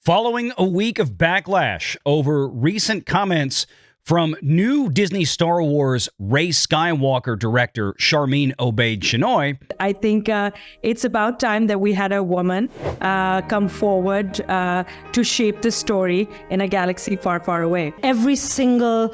Following a week of backlash over recent comments from new Disney Star Wars Rey Skywalker director Sharmeen Obaid Chinoy, I think it's about time that we had a woman come forward to shape the story in a galaxy far, far away. Every single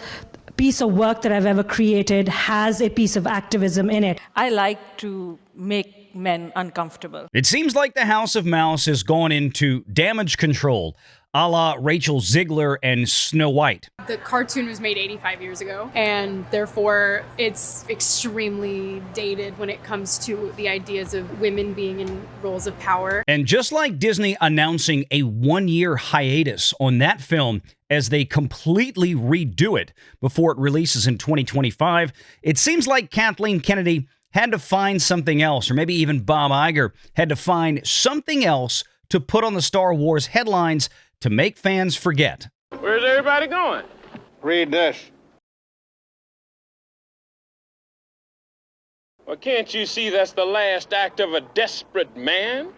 piece of work that I've ever created has a piece of activism in it. I like to make men uncomfortable. it seems like the House of Mouse has gone into damage control, a la Rachel Ziegler and Snow White. The cartoon was made 85 years ago, and therefore it's extremely dated when it comes to the ideas of women being in roles of power. And just like Disney announcing a one-year hiatus on that film as they completely redo it before it releases in 2025, it seems like Kathleen Kennedy had to find something else, or maybe even Bob Iger had to find something else to put on the Star Wars headlines to make fans forget. Where's everybody going? Read this. Well, can't you see that's the last act of a desperate man?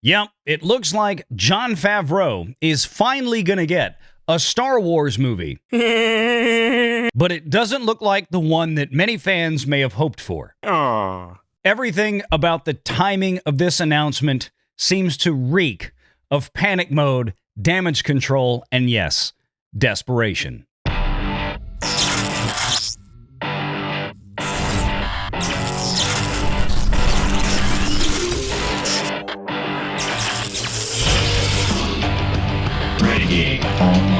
Yep, it looks like Jon Favreau is finally going to get a Star Wars movie. But it doesn't look like the one that many fans may have hoped for. Aww. Everything about the timing of this announcement seems to reek of panic mode, damage control, and yes, desperation. Renegade Online.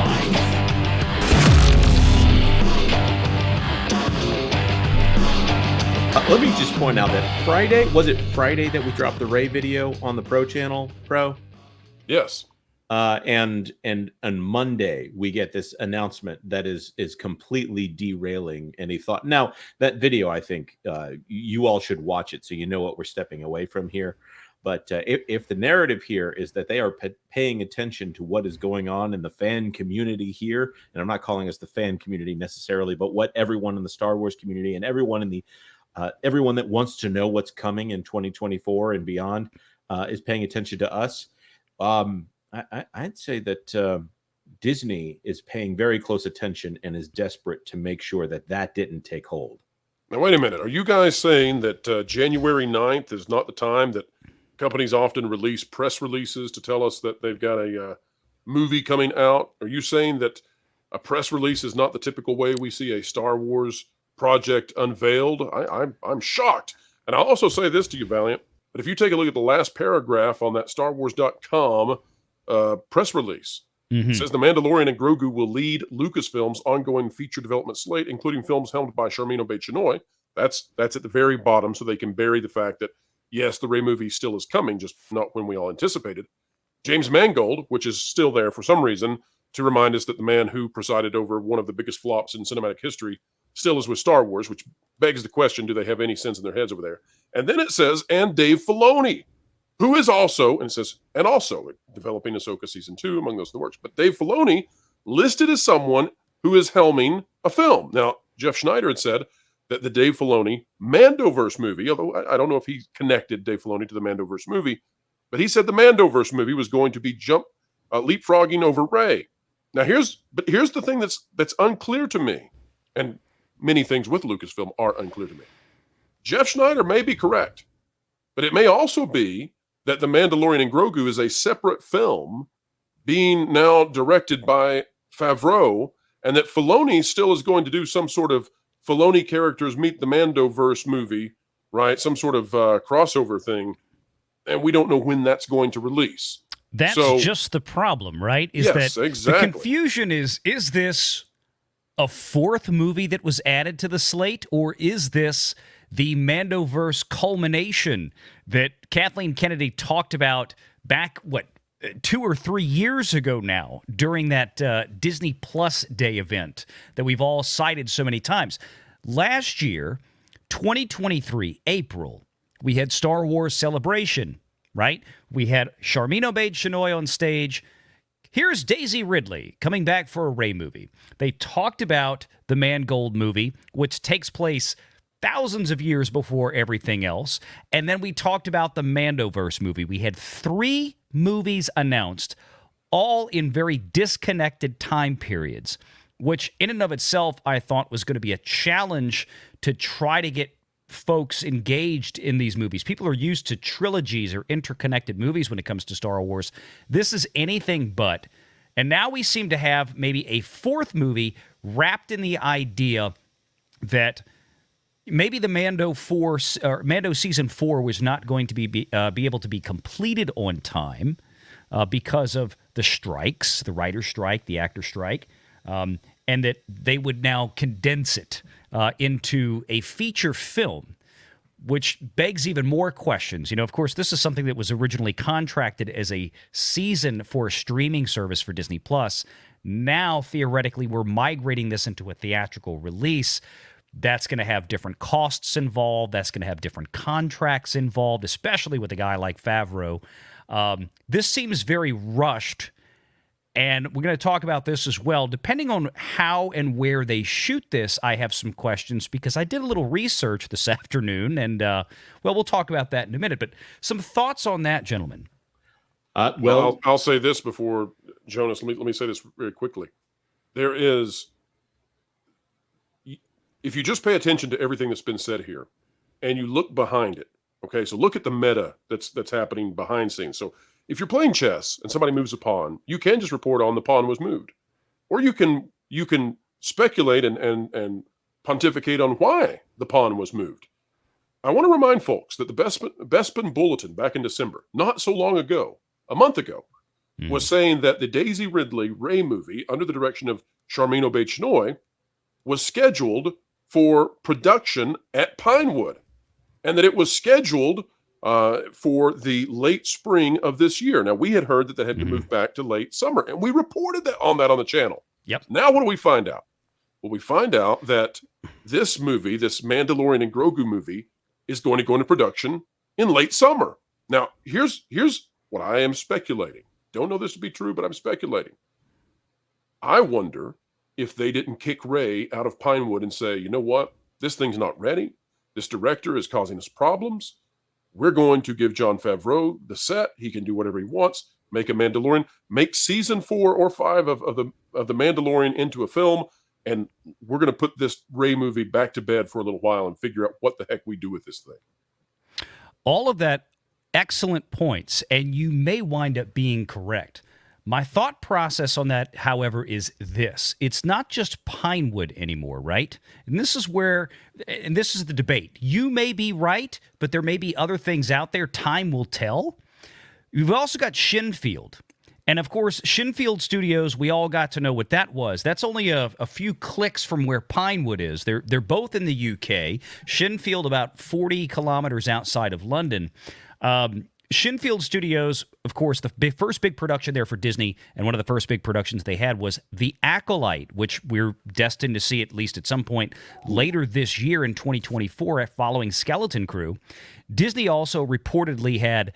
Let me just point out that Friday, was it Friday that we dropped the Rey video on the Pro channel, Pro? Yes. And on Monday we get this announcement that is completely derailing any thought. Now that video, I think you all should watch it so you know what we're stepping away from here. But if the narrative here is that they are paying attention to what is going on in the fan community here, and I'm not calling us the fan community necessarily, but what everyone in the Star Wars community and everyone in the everyone that wants to know what's coming in 2024 and beyond is paying attention to us. I'd say that Disney is paying very close attention and is desperate to make sure that that didn't take hold. Now, wait a minute. Are you guys saying that January 9th is not the time that companies often release press releases to tell us that they've got a movie coming out? Are you saying that a press release is not the typical way we see a Star Wars project unveiled? I'm shocked. And I'll also say this to you, Valiant, but if you take a look at the last paragraph on that StarWars.com press release, it says The Mandalorian and Grogu will lead Lucasfilm's ongoing feature development slate, including films helmed by Sharmeen Obaid Chinoy. That's at the very bottom, so they can bury the fact that, yes, the Rey movie still is coming, just not when we all anticipated. James Mangold, which is still there for some reason, to remind us that the man who presided over one of the biggest flops in cinematic history still is with Star Wars, which begs the question, do they have any sense in their heads over there? And then it says, and Dave Filoni, who is also, and it says, and also developing Ahsoka Season 2, among those in the works. But Dave Filoni listed as someone who is helming a film. Now, Jeff Schneider had said that the Dave Filoni Mandoverse movie, although I don't know if he connected Dave Filoni to the Mandoverse movie, but he said the Mandoverse movie was going to be leapfrogging over Rey. Now, here's the thing that's unclear to me, and many things with Lucasfilm are unclear to me. Jeff Schneider may be correct, but it may also be that The Mandalorian and Grogu is a separate film being now directed by Favreau, and that Filoni still is going to do some sort of Filoni characters meet the Mandoverse movie, right? Some sort of crossover thing, and we don't know when that's going to release. That's just the problem, right? Yes, that exactly. The confusion is this a fourth movie that was added to the slate, or is this the Mandoverse culmination that Kathleen Kennedy talked about back, 2 or 3 years ago now, during that Disney Plus Day event that we've all cited so many times? Last year, 2023, April, we had Star Wars Celebration, right? We had Sharmeen Obaid Chinoy on stage. Here's Daisy Ridley coming back for a Rey movie. They talked about the Mangold movie, which takes place thousands of years before everything else. And then we talked about the Mandoverse movie. We had 3 movies announced, all in very disconnected time periods, which in and of itself I thought was going to be a challenge to try to get folks engaged in these movies. People are used to trilogies or interconnected movies when it comes to Star Wars. This is anything but. And now we seem to have maybe a fourth movie wrapped in the idea that maybe the Mando season 4 was not going to be able to be completed on time because of the strikes, the writer's strike, the actor strike, and that they would now condense it into a feature film, which begs even more questions. Of course, this is something that was originally contracted as a season for a streaming service for Disney+. Now, theoretically, we're migrating this into a theatrical release. That's going to have different costs involved. That's going to have different contracts involved, especially with a guy like Favreau. This seems very rushed, and we're going to talk about this as well. Depending on how and where they shoot this, I have some questions because I did a little research this afternoon, and, we'll talk about that in a minute. But some thoughts on that, gentlemen? Well, I'll say this before, Jonas, let me say this very quickly. There is, if you just pay attention to everything that's been said here and you look behind it, okay, so look at the meta that's happening behind scenes. So if you're playing chess and somebody moves a pawn, you can just report on the pawn was moved. Or you can speculate and pontificate on why the pawn was moved. I want to remind folks that the Bespin Bulletin back in December, not so long ago, a month ago, was saying that the Daisy Ridley Rey movie under the direction of Sharmeen Obaid Chinoy was scheduled for production at Pinewood, and that it was scheduled for the late spring of this year. Now, we had heard that had to move back to late summer, and we reported that on the channel. Yep. Now, what do we find out? Well, we find out that this movie, this Mandalorian and Grogu movie, is going to go into production in late summer. Now, here's what I am speculating. Don't know this to be true, but I'm speculating. I wonder if they didn't kick Rey out of Pinewood and say, you know what? This thing's not ready. This director is causing us problems. We're going to give Jon Favreau the set. He can do whatever he wants. Make a Mandalorian. Make season 4 or 5 of the Mandalorian into a film. And we're going to put this Rey movie back to bed for a little while and figure out what the heck we do with this thing. All of that, excellent points, and you may wind up being correct. My thought process on that, however, is this. It's not just Pinewood anymore, right? And this is the debate. You may be right, but there may be other things out there. Time will tell. You've also got Shinfield. And, of course, Shinfield Studios, we all got to know what that was. That's only a few clicks from where Pinewood is. They're both in the UK. Shinfield about 40 kilometers outside of London. Shinfield Studios, of course, the first big production there for Disney, and one of the first big productions they had was The Acolyte, which we're destined to see at least at some point later this year in 2024 following Skeleton Crew. Disney also reportedly had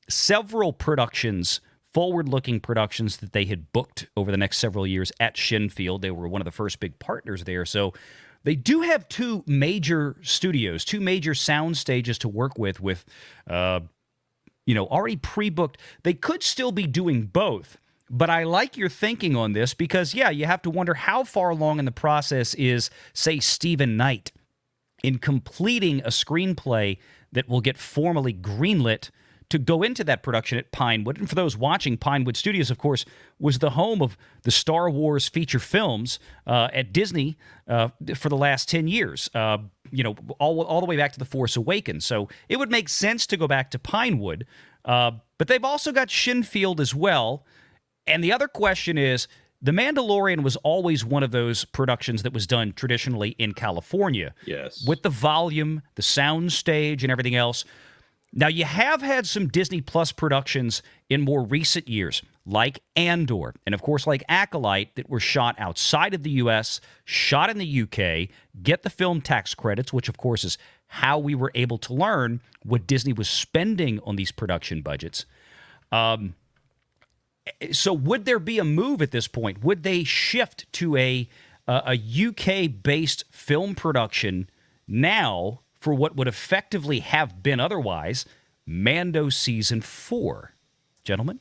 several productions, forward-looking productions that they had booked over the next several years at Shinfield. They were one of the first big partners there. So they do have two major studios, two major sound stages to work with already pre-booked. They could still be doing both, but I like your thinking on this because, you have to wonder how far along in the process is, say, Stephen Knight in completing a screenplay that will get formally greenlit to go into that production at Pinewood. And for those watching, Pinewood Studios, of course, was the home of the Star Wars feature films at Disney for the last 10 years, all the way back to The Force Awakens. So it would make sense to go back to Pinewood. But they've also got Shinfield as well. And the other question is, The Mandalorian was always one of those productions that was done traditionally in California. Yes. With the volume, the sound stage, and everything else. Now, you have had some Disney Plus productions in more recent years, like Andor, and of course, like Acolyte, that were shot outside of the U.S., shot in the UK, get the film tax credits, which, of course, is how we were able to learn what Disney was spending on these production budgets. So would there be a move at this point? Would they shift to a UK-based film production now for what would effectively have been otherwise Mando Season 4? Gentlemen?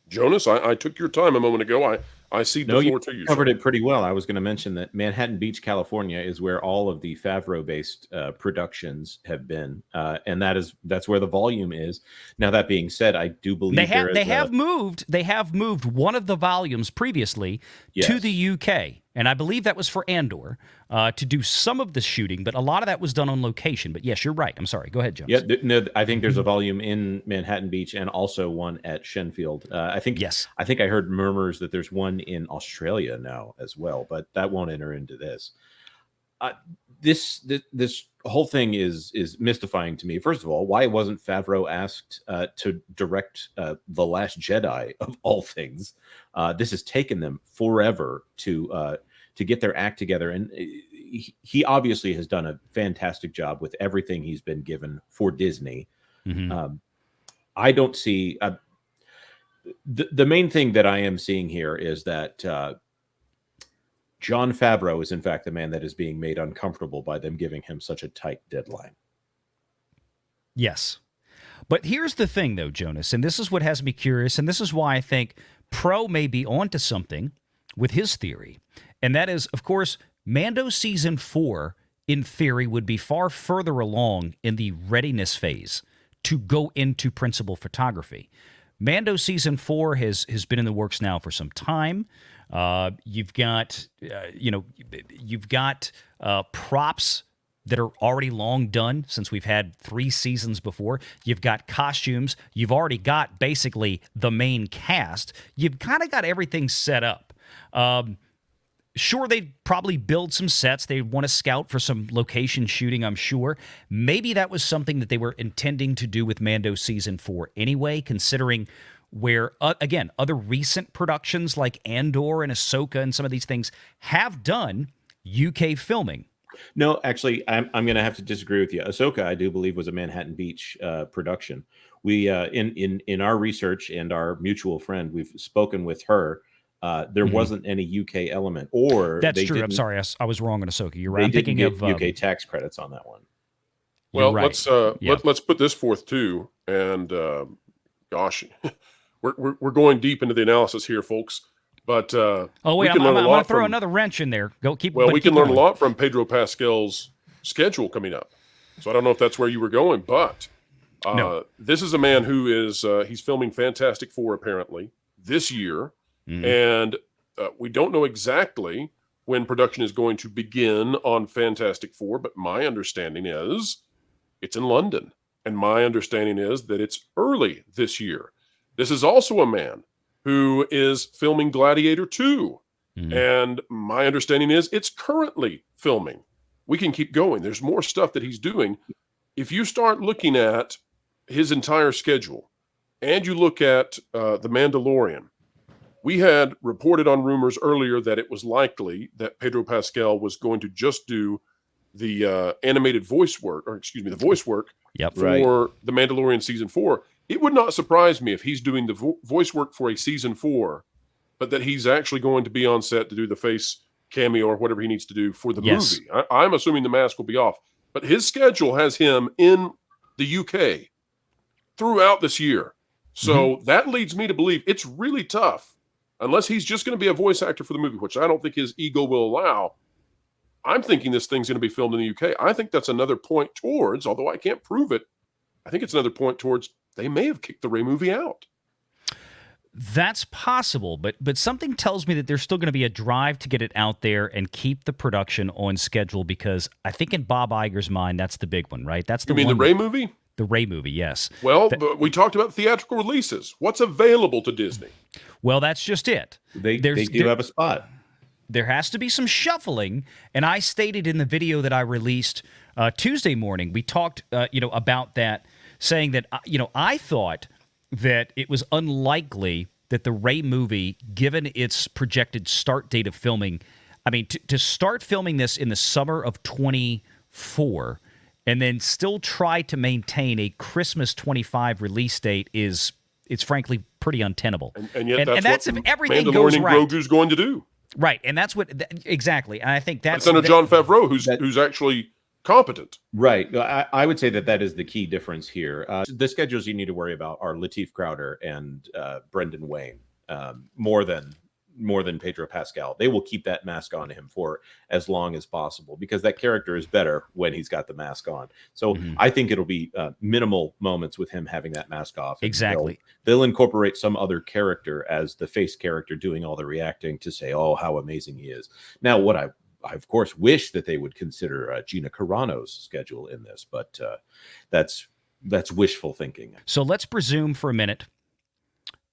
Jonas, I took your time a moment ago. I cede the floor to you. Covered it pretty well. I was going to mention that Manhattan Beach, California, is where all of the Favreau-based productions have been, and that's where the volume is. Now, that being said, I do believe they have moved one of the volumes previously to the UK, and I believe that was for Andor to do some of the shooting, but a lot of that was done on location. But yes, you're right. I'm sorry. Go ahead, Jones. Yeah, no, I think there's a volume in Manhattan Beach and also one at Shenfield. I think I heard murmurs that there's one in Australia now as well, but that won't enter into this. This whole thing is mystifying to me. First of all, why wasn't Favreau asked to direct The Last Jedi of all things? This has taken them forever to get their act together, and he obviously has done a fantastic job with everything he's been given for Disney. I don't see the main thing that I am seeing here is that Jon Favreau is in fact the man that is being made uncomfortable by them giving him such a tight deadline. Yes. But here's the thing, though, Jonas, and this is what has me curious, and this is why I think Pro may be onto something with his theory, and that is, of course, Mando Season 4, in theory, would be far further along in the readiness phase to go into principal photography. Mando Season 4 has been in the works now for some time. You've got props that are already long done since we've had 3 seasons before. You've got costumes. You've already got basically the main cast. You've kind of got everything set up. Sure, they'd probably build some sets. They'd want to scout for some location shooting, I'm sure. Maybe that was something that they were intending to do with Mando Season 4 anyway, considering where, again, other recent productions like Andor and Ahsoka and some of these things have done UK filming. No, actually, I'm going to have to disagree with you. Ahsoka, I do believe, was a Manhattan Beach production. We in our research and our mutual friend, we've spoken with her. There wasn't any UK element, or that's true. I'm sorry, I was wrong on Ahsoka. You're right. I'm thinking of UK tax credits on that one. Well, let's put this forth too. And gosh, we're going deep into the analysis here, folks. But I'm going to throw another wrench in there. We can learn a lot from Pedro Pascal's schedule coming up. So I don't know if that's where you were going, but no. This is a man who is he's filming Fantastic Four apparently this year. And we don't know exactly when production is going to begin on Fantastic Four, but my understanding is it's in London. And my understanding is that it's early this year. This is also a man who is filming Gladiator 2. And my understanding is it's currently filming. We can keep going. There's more stuff that he's doing. If you start looking at his entire schedule and you look at The Mandalorian, we had reported on rumors earlier that it was likely that Pedro Pascal was going to just do the animated voice work, the voice work for The Mandalorian Season 4. It would not surprise me if he's doing the voice work for a Season 4, but that he's actually going to be on set to do the face cameo or whatever he needs to do for the movie. I'm assuming the mask will be off. But his schedule has him in the UK throughout this year. So that leads me to believe it's really tough. Unless he's just going to be a voice actor for the movie, which I don't think his ego will allow. I'm thinking this thing's going to be filmed in the UK. I think that's another point towards, although I can't prove it, I think it's another point towards they may have kicked the Rey movie out. That's possible, but something tells me that there's still going to be a drive to get it out there and keep the production on schedule, because I think in Bob Iger's mind, that's the big one, right? That's the You mean the Rey movie? The Rey movie, yes. Well, we talked about theatrical releases. What's available to Disney? Well, that's just it. They do have a spot. There has to be some shuffling, and I stated in the video that I released Tuesday morning, we talked about that, saying that I thought that it was unlikely that the Rey movie, given its projected start date of filming, to start filming this in the summer of 24 and then still try to maintain a Christmas 25 release date it's frankly pretty untenable. And yet that's if what everything goes right. Grogu's going to do. Right, and that's what exactly. And I think that's under Jon Favreau, who's actually competent. Right. I would say that is the key difference here. The schedules you need to worry about are Lateef Crowder and Brendan Wayne, more than Pedro Pascal. They will keep that mask on him for as long as possible because that character is better when he's got the mask on. So I think it'll be minimal moments with him having that mask off. Exactly. They'll incorporate some other character as the face character doing all the reacting to say, oh, how amazing he is. Now, what I of course wish that they would consider Gina Carano's schedule in this, but that's wishful thinking. So let's presume for a minute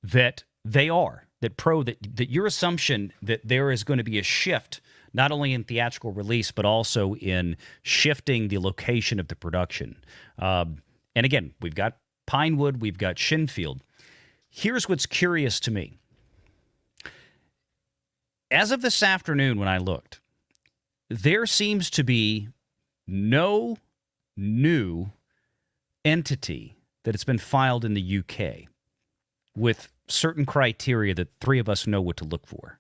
that that your assumption that there is going to be a shift, not only in theatrical release, but also in shifting the location of the production. And again, we've got Pinewood, we've got Shinfield. Here's what's curious to me. As of this afternoon, when I looked, there seems to be no new entity that has been filed in the UK with certain criteria that three of us know what to look for.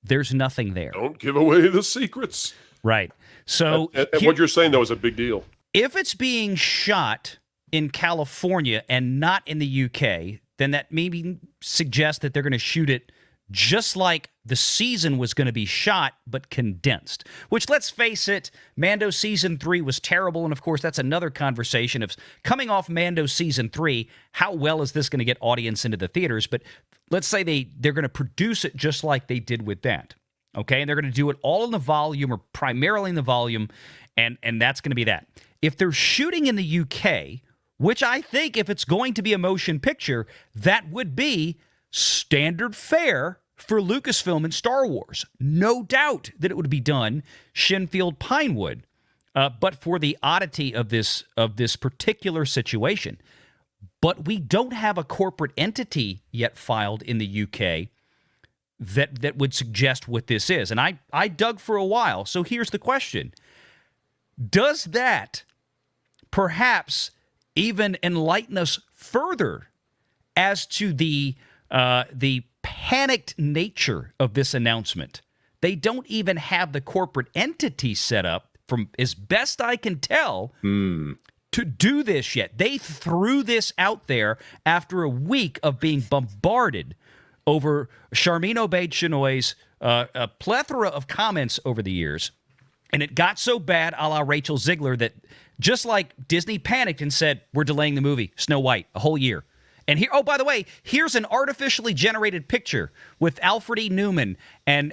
There's nothing there. Don't give away the secrets. Right. So and what you're saying, though, is a big deal. If it's being shot in California and not in the UK, then that maybe suggests that they're going to shoot it just like the season was going to be shot, but condensed. Which, let's face it, Mando Season 3 was terrible, and of course that's another conversation of coming off Mando Season 3, how well is this going to get audience into the theaters? But let's say they're going to produce it just like they did with that, okay? And they're going to do it all in the volume or primarily in the volume, and that's going to be that. If they're shooting in the UK, which I think if it's going to be a motion picture, that would be standard fare for Lucasfilm and Star Wars. No doubt that it would be done Shinfield Pinewood, but for the oddity of this particular situation. But we don't have a corporate entity yet filed in the UK that would suggest what this is. And I dug for a while. So here's the question. Does that perhaps even enlighten us further as to the panicked nature of this announcement? They don't even have the corporate entity set up, from as best I can tell, to do this yet. They threw this out there after a week of being bombarded over Sharmeen Obaid Chinoy's a plethora of comments over the years. And it got so bad, a la Rachel Ziegler, that just like Disney panicked and said, we're delaying the movie Snow White a whole year. And here, oh, by the way, here's an artificially generated picture with Alfred E. Newman and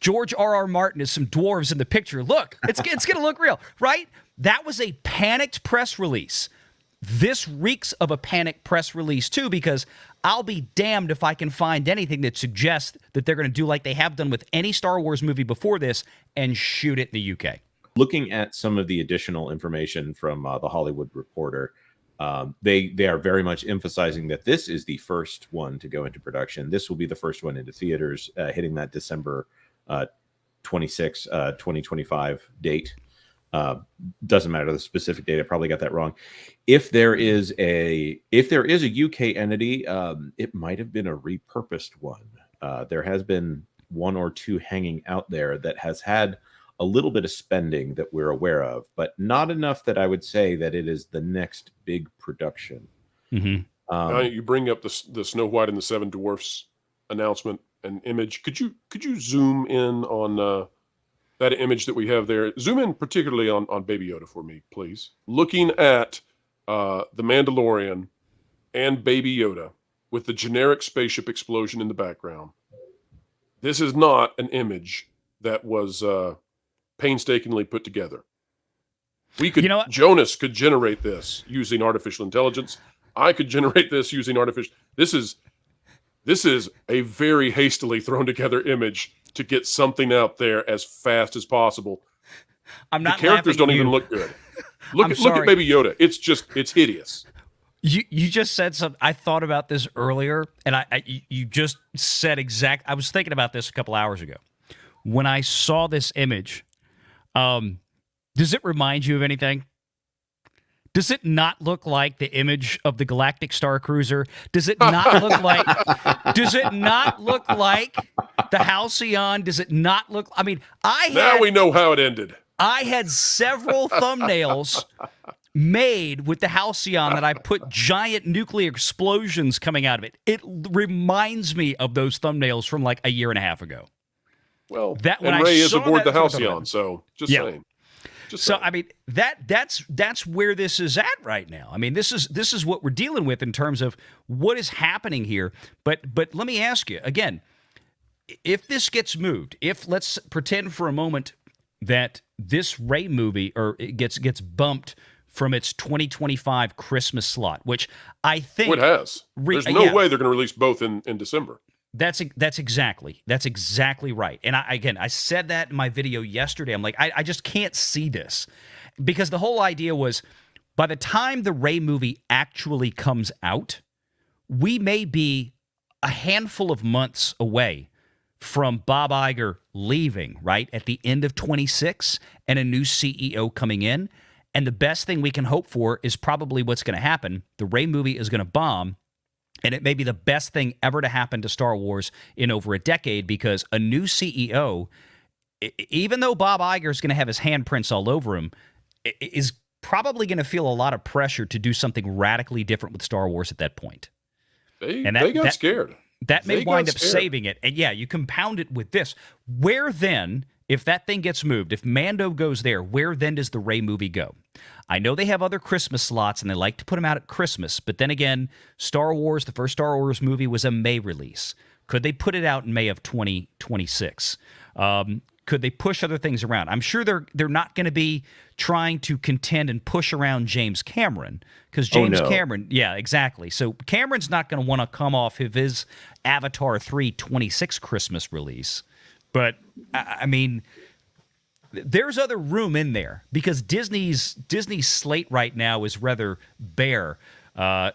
George R.R. Martin as some dwarves in the picture. Look, it's going to look real, right? That was a panicked press release. This reeks of a panicked press release, too, because I'll be damned if I can find anything that suggests that they're going to do like they have done with any Star Wars movie before this and shoot it in the UK. Looking at some of the additional information from the Hollywood Reporter, they are very much emphasizing that this is the first one to go into production. This will be the first one into theaters, hitting that December 26, 2025 date. Doesn't matter the specific date. I probably got that wrong. If there is a UK entity, it might have been a repurposed one. There has been one or two hanging out there that has had a little bit of spending that we're aware of, but not enough that I would say that it is the next big production. Mm-hmm. You bring up the Snow White and the Seven Dwarfs announcement and image. Could you zoom in on that image that we have there? Zoom in particularly on Baby Yoda for me, please. Looking at the Mandalorian and Baby Yoda with the generic spaceship explosion in the background. This is not an image that was painstakingly put together. We could, Jonas could generate this using artificial intelligence. I could generate this using artificial. This is a very hastily thrown together image to get something out there as fast as possible. I'm not. The characters don't even look good. Look at Baby Yoda. It's hideous. You just said something. I thought about this earlier, and you just said I was thinking about this a couple hours ago. When I saw this image, does it remind you of anything? Does it not look like the image of the Galactic Star Cruiser? Does it not look like? Does it not look like the Halcyon? Does it not look? I mean, now we know how it ended. I had several thumbnails made with the Halcyon that I put giant nuclear explosions coming out of it. It reminds me of those thumbnails from like a year and a half ago. Well, that when and Ray I is saw aboard that, the Halcyon, so just saying. I mean, that's where this is at right now. I mean, this is what we're dealing with in terms of what is happening here. But let me ask you again, if this gets moved, if let's pretend for a moment that this Rey movie or it gets bumped from its 2025 Christmas slot, which I think it has. There's no way they're going to release both in December. That's exactly right. And I said that in my video yesterday. I'm like, I just can't see this, because the whole idea was by the time the Rey movie actually comes out, we may be a handful of months away from Bob Iger leaving, right, at the end of 26 and a new CEO coming in. And the best thing we can hope for is probably what's going to happen. The Rey movie is going to bomb. And it may be the best thing ever to happen to Star Wars in over a decade, because a new CEO, even though Bob Iger is going to have his handprints all over him, is probably going to feel a lot of pressure to do something radically different with Star Wars at that point. They got scared. That may wind up saving it. And yeah, you compound it with this. Where then, if that thing gets moved, if Mando goes there, where then does the Rey movie go? I know they have other Christmas slots, and they like to put them out at Christmas. But then again, Star Wars, the first Star Wars movie was a May release. Could they put it out in May of 2026? Could they push other things around? I'm sure they're not going to be trying to contend and push around James Cameron, because James Cameron, yeah, exactly. So Cameron's not going to want to come off of his Avatar 3 26 Christmas release. But, I mean, there's other room in there, because Disney's slate right now is rather bare. I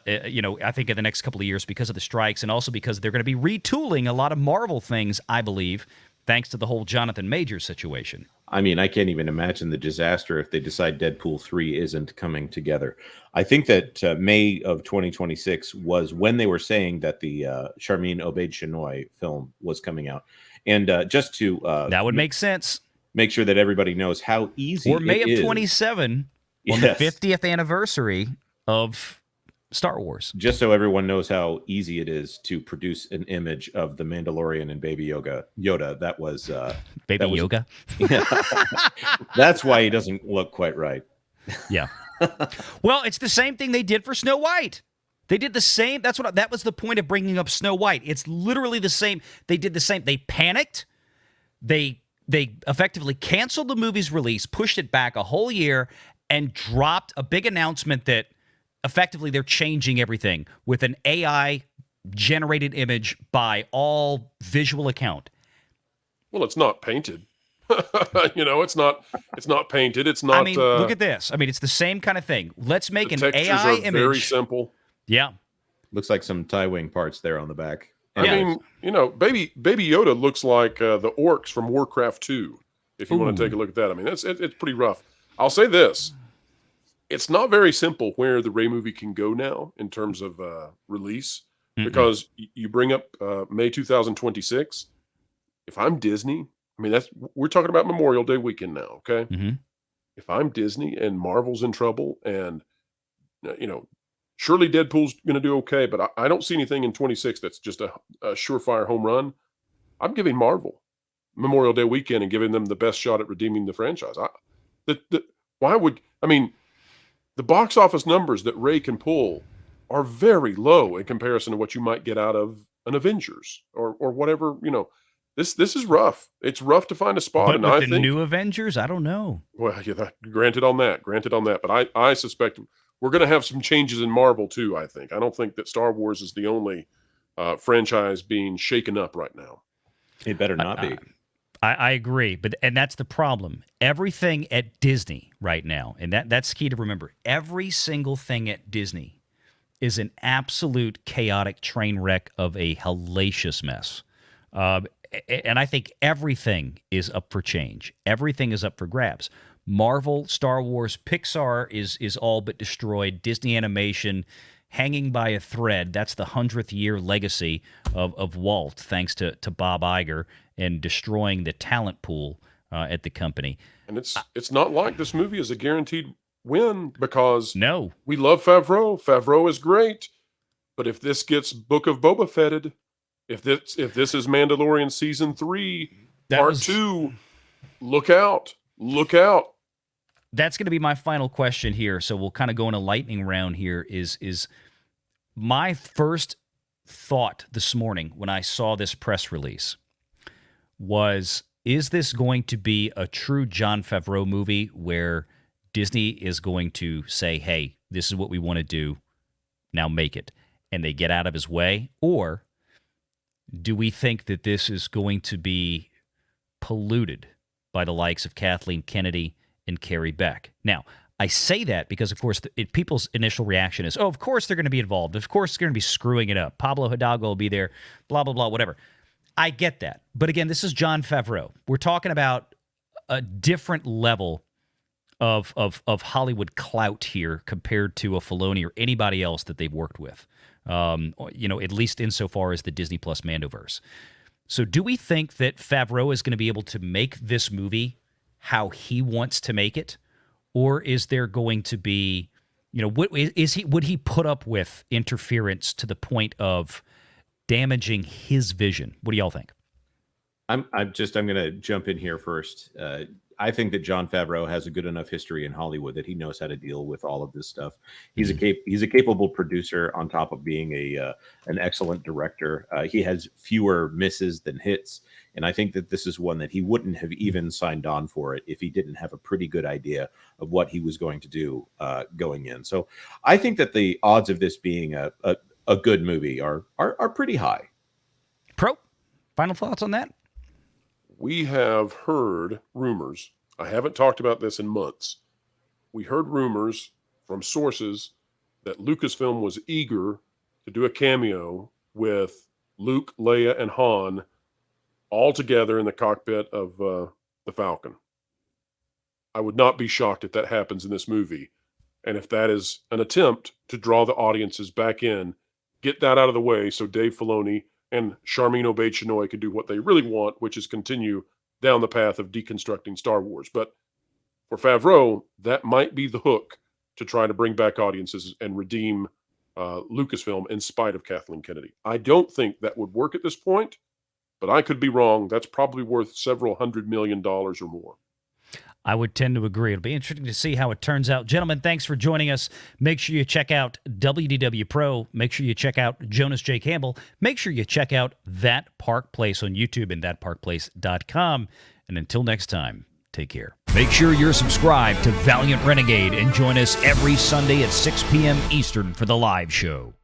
think in the next couple of years because of the strikes, and also because they're going to be retooling a lot of Marvel things, I believe, thanks to the whole Jonathan Majors situation. I mean, I can't even imagine the disaster if they decide Deadpool 3 isn't coming together. I think that May of 2026 was when they were saying that the Sharmeen Obaid Chinoy film was coming out. And just to that would make sense. Make sure that everybody knows how easy or May it of 27 on the 50th anniversary of Star Wars. Just so everyone knows how easy it is to produce an image of the Mandalorian and Baby Yoda. That was Baby Yoda. Yeah. That's why he doesn't look quite right. Yeah. Well, it's the same thing they did for Snow White. They did the same. That was the point of bringing up Snow White. It's literally the same. They did the same. They panicked. They effectively canceled the movie's release, pushed it back a whole year, and dropped a big announcement that effectively they're changing everything with an AI-generated image by all visual account. Well, it's not painted. It's not painted. It's not. I mean, look at this. I mean, it's the same kind of thing. Let's make an AI image. Very simple. Yeah. Looks like some tie-wing parts there on the back. I mean, Baby Yoda looks like the orcs from Warcraft 2, if you want to take a look at that. I mean, it's pretty rough. I'll say this. It's not very simple where the Rey movie can go now in terms of release, because you bring up May 2026. If I'm Disney, I mean, we're talking about Memorial Day weekend now, okay? Mm-hmm. If I'm Disney and Marvel's in trouble, and, surely Deadpool's going to do okay, but I don't see anything in 26 that's just a surefire home run. I'm giving Marvel Memorial Day weekend and giving them the best shot at redeeming the franchise. The box office numbers that Rey can pull are very low in comparison to what you might get out of an Avengers or whatever. This is rough. It's rough to find a spot. But and with I the think new Avengers, I don't know. Well, yeah, granted on that. But I suspect we're going to have some changes in Marvel too, I think. I don't think that Star Wars is the only franchise being shaken up right now. It better not be. I agree, and that's the problem. Everything at Disney right now, and that's key to remember, every single thing at Disney is an absolute chaotic train wreck of a hellacious mess. And I think everything is up for change. Everything is up for grabs. Marvel, Star Wars, Pixar is all but destroyed. Disney Animation hanging by a thread. That's the 100th year legacy of Walt, thanks to Bob Iger, and destroying the talent pool at the company. And it's not like this movie is a guaranteed win, because No. we love Favreau. Favreau is great. But if this gets Book of Boba Fetted, if this is Mandalorian season 3, part 2, look out. Look out. That's going to be my final question here. So we'll kind of go in a lightning round here. Is my first thought this morning when I saw this press release was, is this going to be a true Jon Favreau movie where Disney is going to say, hey, this is what we want to do, now make it, and they get out of his way? Or do we think that this is going to be polluted by the likes of Kathleen Kennedy and Carrie Beck? Now, I say that because, of course, people's initial reaction is, oh, of course they're going to be involved. Of course they're going to be screwing it up. Pablo Hidalgo will be there, blah, blah, blah, whatever. I get that. But again, this is Jon Favreau. We're talking about a different level of Hollywood clout here compared to a Filoni or anybody else that they've worked with, at least insofar as the Disney Plus Mandoverse. So do we think that Favreau is going to be able to make this movie how he wants to make it? Or is there going to be, would he put up with interference to the point of damaging his vision? What do y'all think? I'm going to jump in here first. I think that Jon Favreau has a good enough history in Hollywood that he knows how to deal with all of this stuff. He's a capable producer on top of being an excellent director. He has fewer misses than hits, and I think that this is one that he wouldn't have even signed on for it if he didn't have a pretty good idea of what he was going to do going in. So I think that the odds of this being a good movie are pretty high. Pro, final thoughts on that? We have heard rumors. I haven't talked about this in months. We heard rumors from sources that Lucasfilm was eager to do a cameo with Luke, Leia, and Han all together in the cockpit of the Falcon. I would not be shocked if that happens in this movie. And if that is an attempt to draw the audiences back in, get that out of the way so Dave Filoni and Sharmeen Obaid Chinoy can do what they really want, which is continue down the path of deconstructing Star Wars. But for Favreau, that might be the hook to try to bring back audiences and redeem Lucasfilm in spite of Kathleen Kennedy. I don't think that would work at this point, but I could be wrong. That's probably worth several $100 million or more. I would tend to agree. It'll be interesting to see how it turns out. Gentlemen, thanks for joining us. Make sure you check out WDW Pro. Make sure you check out Jonas J. Campbell. Make sure you check out That Park Place on YouTube and thatparkplace.com. And until next time, take care. Make sure you're subscribed to Valiant Renegade and join us every Sunday at 6 p.m. Eastern for the live show.